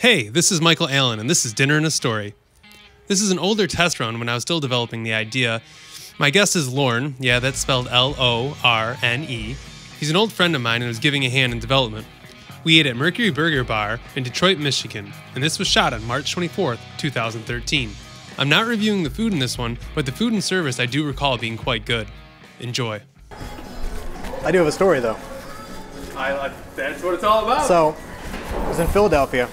Hey, this is Michael Allen, and this is Dinner and a Story. This is an older test run when I was still developing the idea. My guest is Lorne. Yeah, that's spelled L-O-R-N-E. He's an old friend of mine and was giving a hand in development. We ate at Mercury Burger Bar in Detroit, Michigan, and this was shot on March 24th, 2013. I'm not reviewing the food in this one, but the food and service I do recall being quite good. Enjoy. I do have a story, though. That's what it's all about. So, I was in Philadelphia.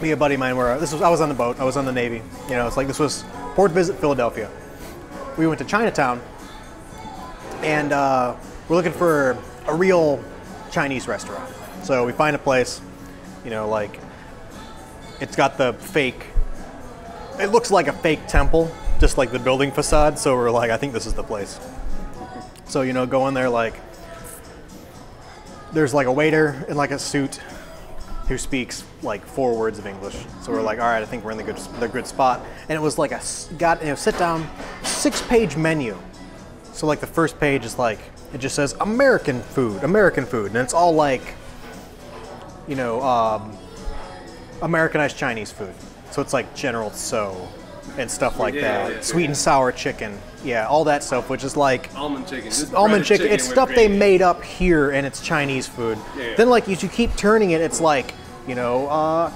Me and a buddy of mine were, I was on the boat, I was on the Navy. You know, it's like this was Port Visit, Philadelphia. We went to Chinatown, and we're looking for a real Chinese restaurant. So we find a place, you know, like, it's got the fake, it looks like a fake temple, just like the building facade, so we're like, I think this is the place. So, you know, go in there, like, there's like a waiter in like a suit who speaks like 4 words of English. So we're like, all right, I think we're in the good spot. And it was like sit down, 6-page menu. So like the first page is like, it just says American food, and it's all like, you know, Americanized Chinese food. So it's like General Tso and stuff like that. Sweet and sour chicken. Yeah, all that stuff, which is like almond chicken. Almond chicken. It's stuff they made up here, and it's Chinese food. Yeah. Then, like, as you keep turning it, it's like, you know,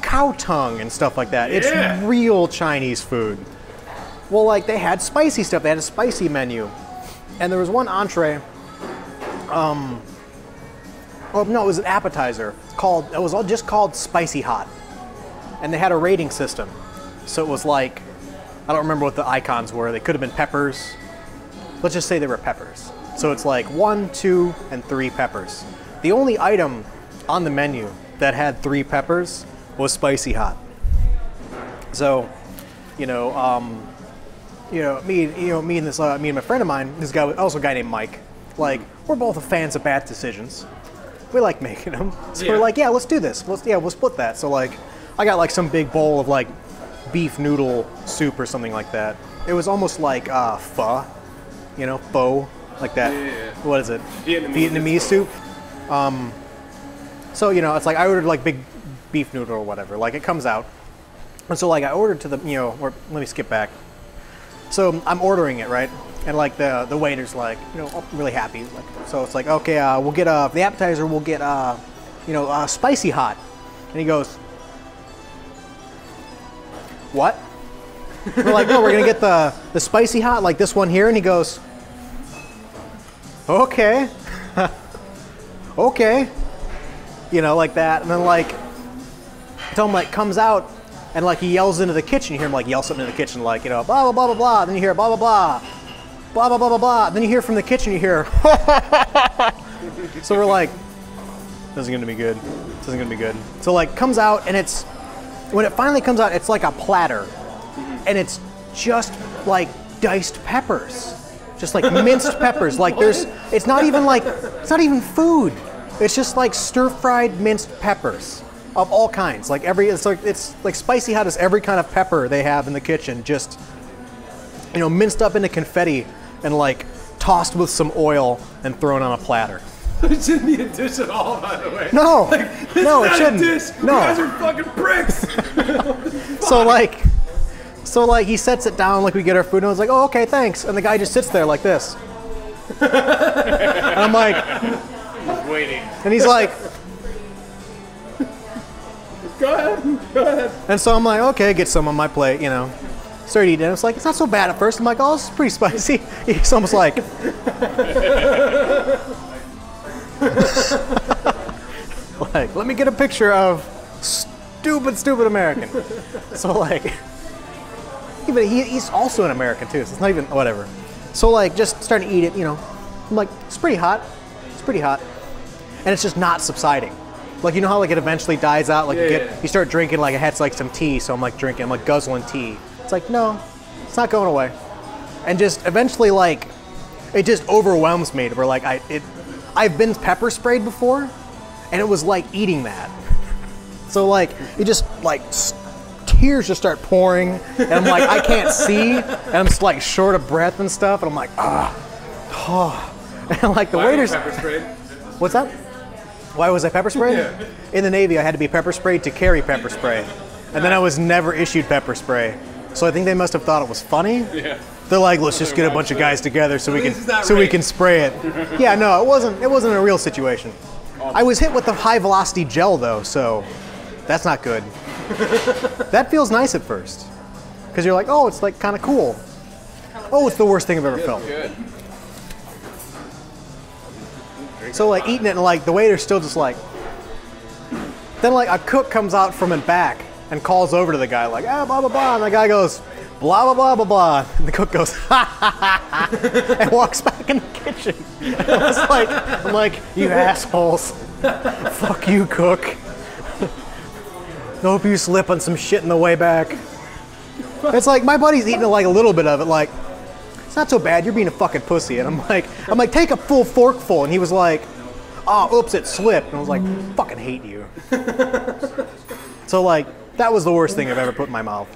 cow tongue and stuff like that. Yeah. It's real Chinese food. Well, like, they had spicy stuff. They had a spicy menu, and there was one entree. Oh no, it was an appetizer. It was all just called Spicy Hot, and they had a rating system. So it was like, I don't remember what the icons were. They could have been peppers. Let's just say they were peppers. So it's like 1, 2, and 3 peppers. The only item on the menu that had 3 peppers was Spicy Hot. So, me and my friend of mine, this guy, also a guy named Mike. Like, we're both fans of bad decisions. We like making them. So we're like, yeah, let's do this. We'll split that. So like, I got like some big bowl of like beef noodle soup or something like that. It was almost like pho, you know, pho, like that. Yeah. What is it? Vietnamese soup. So, you know, it's like I ordered like big beef noodle or whatever. Like it comes out. And so like I ordered to the, you know, or let me skip back. So I'm ordering it, right? And like the waiter's like, you know, really happy. Like, so it's like, okay, we'll get the appetizer, we'll get, Spicy Hot. And he goes, what? We're like, no, we're gonna get the Spicy Hot, like this one here. And he goes, okay, okay, you know, like that. And then like, until him like comes out and like he yells into the kitchen. You hear him like yell something in the kitchen, like, you know, blah blah blah blah blah. Then you hear blah blah blah, blah blah blah blah blah. Then you hear from the kitchen, you hear. So we're like, this isn't gonna be good. This isn't gonna be good. So like comes out and it's. When it finally comes out, it's like a platter, and it's just like diced peppers, just like minced peppers. Like it's not even food. It's just like stir-fried minced peppers of all kinds. Like it's like Spicy Hot is every kind of pepper they have in the kitchen, just, you know, minced up into confetti and like tossed with some oil and thrown on a platter. It shouldn't be a dish at all, by the way. No, like, no, it shouldn't. Dish. No, you guys are fucking pricks. So like he sets it down, like we get our food, and I was like, oh, okay, thanks. And the guy just sits there like this, and I'm like, just waiting. And he's like, go ahead. And so I'm like, okay, get some on my plate, you know. Started eating it. It's like, it's not so bad at first. I'm like, oh, this is pretty spicy. He's almost like. Like, let me get a picture of stupid American. So like, even he's also an American too, so it's not even, whatever. So like, just starting to eat it, you know. I'm like, it's pretty hot. It's pretty hot. And it's just not subsiding. Like, you know how like it eventually dies out? Like you start drinking, like it has like some tea, so I'm like drinking, I'm like guzzling tea. It's like, no, it's not going away. And just eventually like, it just overwhelms me to where like, I've been pepper sprayed before, and it was like eating that. So like, it just like, tears just start pouring, and I'm like, I can't see, and I'm just like short of breath and stuff, and I'm like, and like the waiters. Pepper sprayed? What's that? Why was I pepper sprayed? Yeah. In the Navy, I had to be pepper sprayed to carry pepper spray. And then I was never issued pepper spray. So I think they must have thought it was funny. Yeah. They're like, let's just get a bunch of guys together so we rape. can spray it. Yeah, no, it wasn't a real situation. I was hit with the high velocity gel though, so that's not good. That feels nice at first. Because you're like, oh, it's like kind of cool. Oh, it's the worst thing I've ever felt. Good. So like eating it and like the waiter's still just like, then like a cook comes out from the back and calls over to the guy like, ah, blah, blah, blah. And the guy goes, blah, blah, blah, blah, blah. And the cook goes, ha, ha, ha, ha, and walks back in the kitchen. And I'm like, you assholes. Fuck you, cook. Hope you slip on some shit in the way back. It's like, my buddy's eating like a little bit of it, like, it's not so bad, you're being a fucking pussy. And I'm like, take a full forkful. And he was like, oh, oops, it slipped. And I was like, fucking hate you. So like, that was the worst thing I've ever put in my mouth.